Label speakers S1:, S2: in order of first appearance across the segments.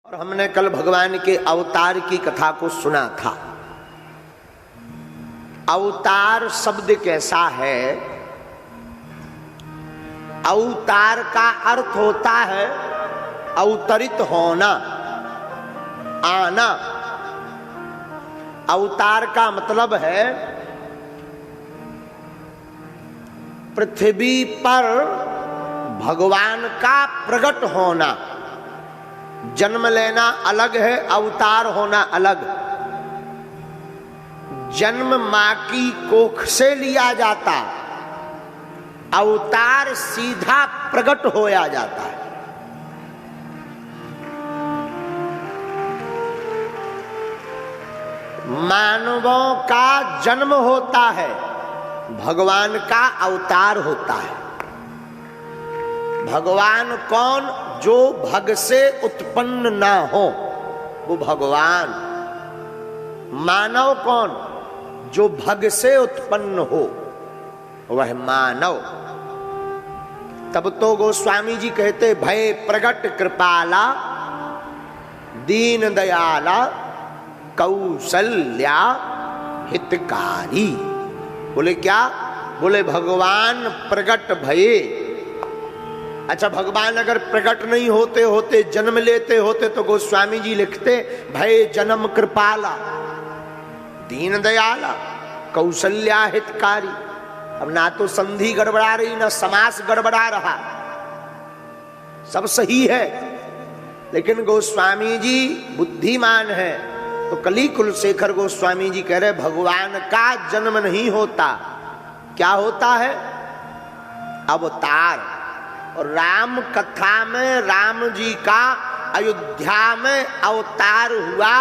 S1: और हमने कल भगवान के अवतार की कथा को सुना था। अवतार शब्द कैसा है? अवतार का अर्थ होता है अवतरित होना, आना। अवतार का मतलब है पृथ्वी पर भगवान का प्रकट होना। जन्म लेना अलग है, अवतार होना अलग। जन्म मां की कोख से लिया जाता, अवतार सीधा प्रकट होया जाता है। मानवों का जन्म होता है, भगवान का अवतार होता है। भगवान कौन? जो भग से उत्पन्न ना हो वो भगवान। मानव कौन? जो भग से उत्पन्न हो वह मानव। तब तो गोस्वामी जी कहते भय प्रगट कृपाला दीन दयाला कौशल्या हितकारी। बोले क्या? बोले भगवान प्रगट भये। अच्छा, भगवान अगर प्रकट नहीं होते होते, जन्म लेते होते तो गोस्वामी जी लिखते भय जन्म कृपाला दीन दयाला कौशल्या हितकारी। अब ना तो संधि गड़बड़ा रही, ना समास गड़बड़ा रहा, सब सही है। लेकिन गोस्वामी जी बुद्धिमान है तो कली कुलशेखर गोस्वामी जी कह रहे भगवान का जन्म नहीं होता, क्या होता है? अवतार। और राम कथा में राम जी का अयोध्या में अवतार हुआ,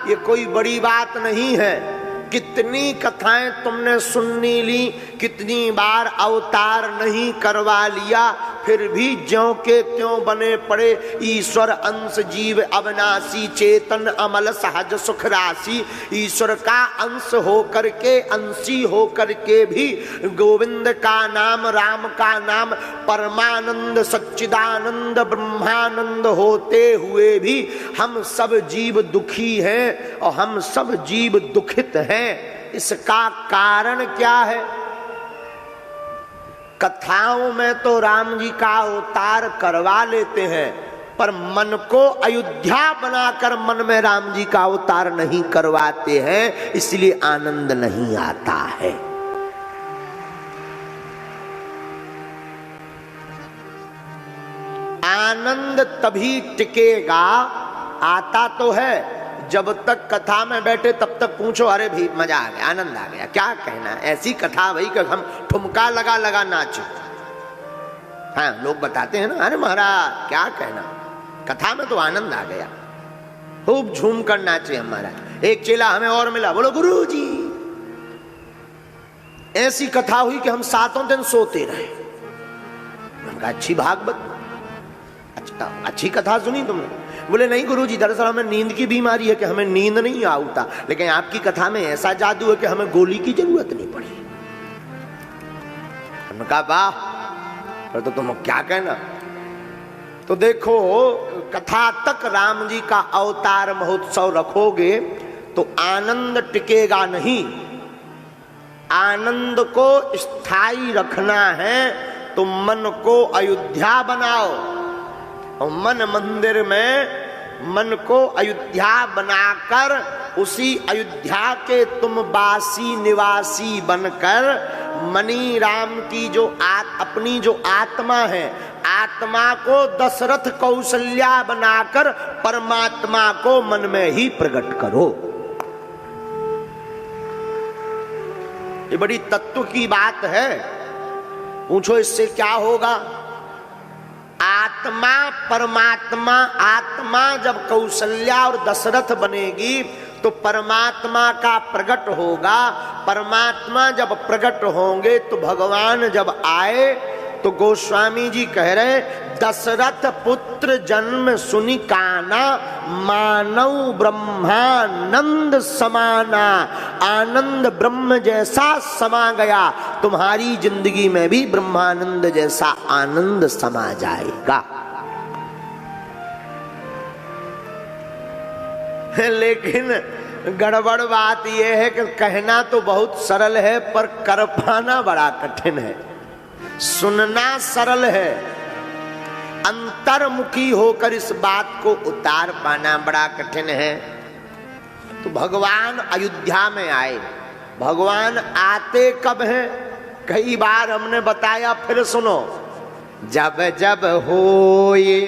S1: ये कोई बड़ी बात नहीं है। कितनी कथाएं तुमने सुननी ली, कितनी बार अवतार नहीं करवा लिया, फिर भी ज्यों के त्यों बने पड़े। ईश्वर अंश जीव अविनाशी चेतन अमल सहज सुख राशि। ईश्वर का अंश हो करके, अंशी हो करके भी गोविंद का नाम, राम का नाम, परमानंद सच्चिदानंद ब्रह्मानंद होते हुए भी हम सब जीव दुखी हैं और हम सब जीव दुखित हैं। इसका कारण क्या है? कथाओं में तो राम जी का अवतार करवा लेते हैं, पर मन को अयोध्या बनाकर मन में राम जी का अवतार नहीं करवाते हैं, इसलिए आनंद नहीं आता है। आनंद तभी टिकेगा, आता तो है जब तक कथा में बैठे तब तक पूछो अरे भी मजा आ गया, आनंद आ गया, क्या कहना। ऐसी कथा भाई कि हम ठुमका लगा लगा नाचे। हाँ, लोग बताते हैं ना, अरे महाराज क्या कहना, कथा में तो आनंद आ गया, खूब झूम कर नाचे हमारा। एक चेला हमें और मिला, बोलो गुरु जी ऐसी कथा हुई कि हम 7 दिन सोते रहे। अच्छी भागवत, अच्छी कथा सुनी तुमने? बोले नहीं गुरुजी, दरअसल हमें नींद की बीमारी है कि हमें नींद नहीं आता, लेकिन आपकी कथा में ऐसा जादू है कि हमें गोली की जरूरत नहीं पड़ी। हमने कहा वाह, पर तो तुम क्या कहना। तो देखो, कथा तक राम जी का अवतार महोत्सव रखोगे तो आनंद टिकेगा नहीं। आनंद को स्थायी रखना है तो मन को अयोध्या बनाओ, और मन मंदिर में मन को अयोध्या बनाकर उसी अयोध्या के तुम वासी निवासी बनकर मणि राम की जो अपनी जो आत्मा है, आत्मा को दशरथ कौशल्या बनाकर परमात्मा को मन में ही प्रकट करो। ये बड़ी तत्व की बात है। पूछो इससे क्या होगा? आत्मा परमात्मा, आत्मा जब कौशल्या और दशरथ बनेगी तो परमात्मा का प्रकट होगा। परमात्मा जब प्रकट होंगे तो भगवान जब आए तो गोस्वामी जी कह रहे दशरथ पुत्र जन्म सुनि काना मानव ब्रह्मानंद समाना। आनंद ब्रह्म जैसा समा गया, तुम्हारी जिंदगी में भी ब्रह्मानंद जैसा आनंद समा जाएगा। लेकिन गड़बड़ बात यह है कि कहना तो बहुत सरल है पर कर पाना बड़ा कठिन है। सुनना सरल है, अंतर्मुखी होकर इस बात को उतार पाना बड़ा कठिन है। तो भगवान अयोध्या में आए। भगवान आते कब हैं? कई बार हमने बताया, फिर सुनो। जब जब होए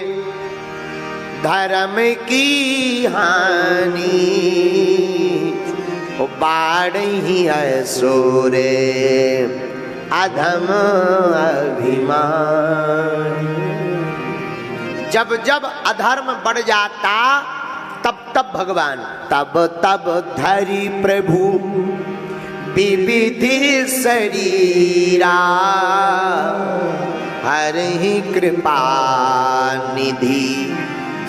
S1: धर्म की हानि, बाढ़ी असुरे अधम अभिमान। जब जब अधर्म बढ़ जाता तब तब भगवान, तब तब धरि प्रभु विविधि शरीरा, हरि कृपा निधि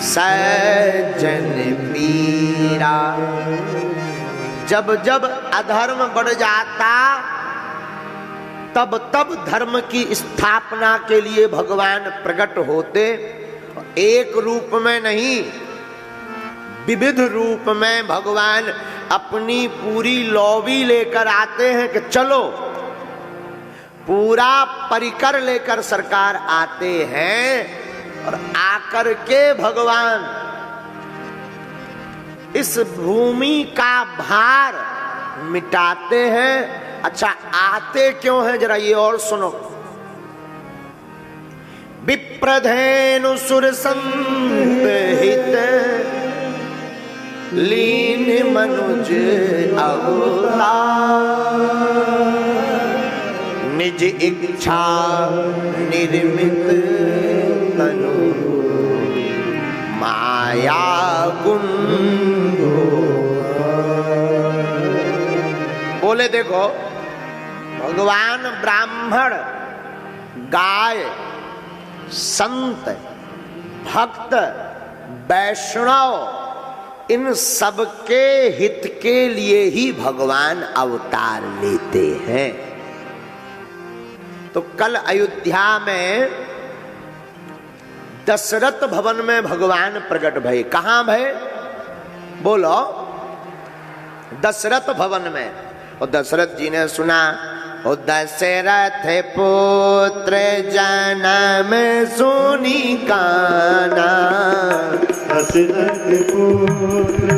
S1: सज्जन पीरा। जब जब अधर्म बढ़ जाता तब तब धर्म की स्थापना के लिए भगवान प्रकट होते। एक रूप में नहीं, विविध रूप में भगवान अपनी पूरी लॉबी लेकर आते हैं कि चलो, पूरा परिकर लेकर सरकार आते हैं। और आकर के भगवान इस भूमि का भार मिटाते हैं। अच्छा, आते क्यों हैं जरा ये और सुनो। विप्रधेनु सुर संहित लीन मनुज अवतार, निज इच्छा निर्मित तनु माया कुंडो। बोले देखो, भगवान ब्राह्मण, गाय, संत, भक्त, वैष्णव, इन सबके हित के लिए ही भगवान अवतार लेते हैं। तो कल अयोध्या में दशरथ भवन में भगवान प्रकट भये। कहां भये? बोलो। दशरथ भवन में। और दशरथ जी ने सुना, ओ दशरथ पुत्र जन्म सुनी काना,
S2: दशरथ पुत्र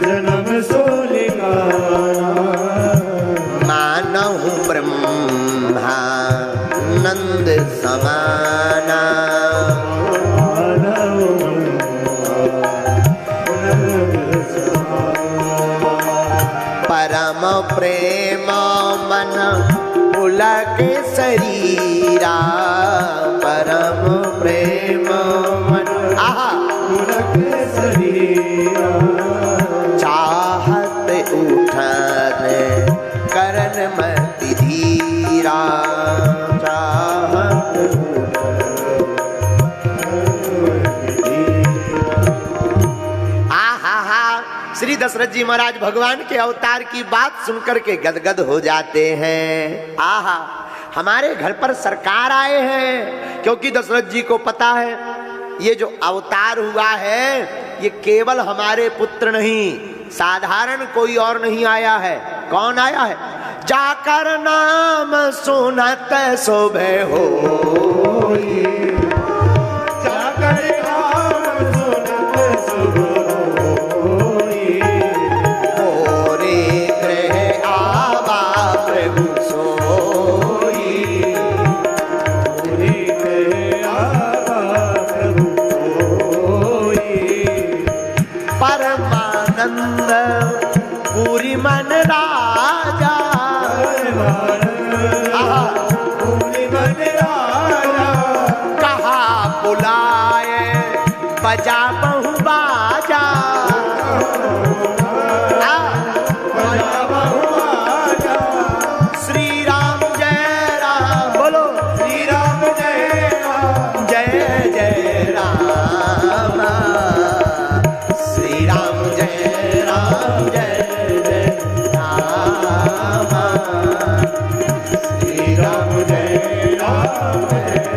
S2: जन्म सुनी काना,
S1: मानहु ब्रह्मा नंद समाना, परम प्रेम मन पुलक शरीरा, परम प्रेम मन
S2: पुलक शरीरा,
S1: चाहत उठन करन मति धीरा, चाहत श्री दशरथ जी महाराज भगवान के अवतार की बात सुनकर के गदगद हो जाते हैं। आहा, हमारे घर पर सरकार आए हैं। क्योंकि दशरथ जी को पता है ये जो अवतार हुआ है ये केवल हमारे पुत्र नहीं, साधारण कोई और नहीं आया है। कौन आया है? जाकर नाम सुनत शोभे हो,
S2: जाकर नाम सुनत शोभे
S1: पूरी मन राजा,
S2: पूरी मन राजा,
S1: कहा बुलाए बजा बहु बाजा,
S2: बजा बहु बाजा।
S1: श्री राम जय राम, बोलो
S2: श्री राम जय राम,
S1: जय जय राम, श्री राम जय राम, जय जय राम,
S2: श्री राम जय राम, जय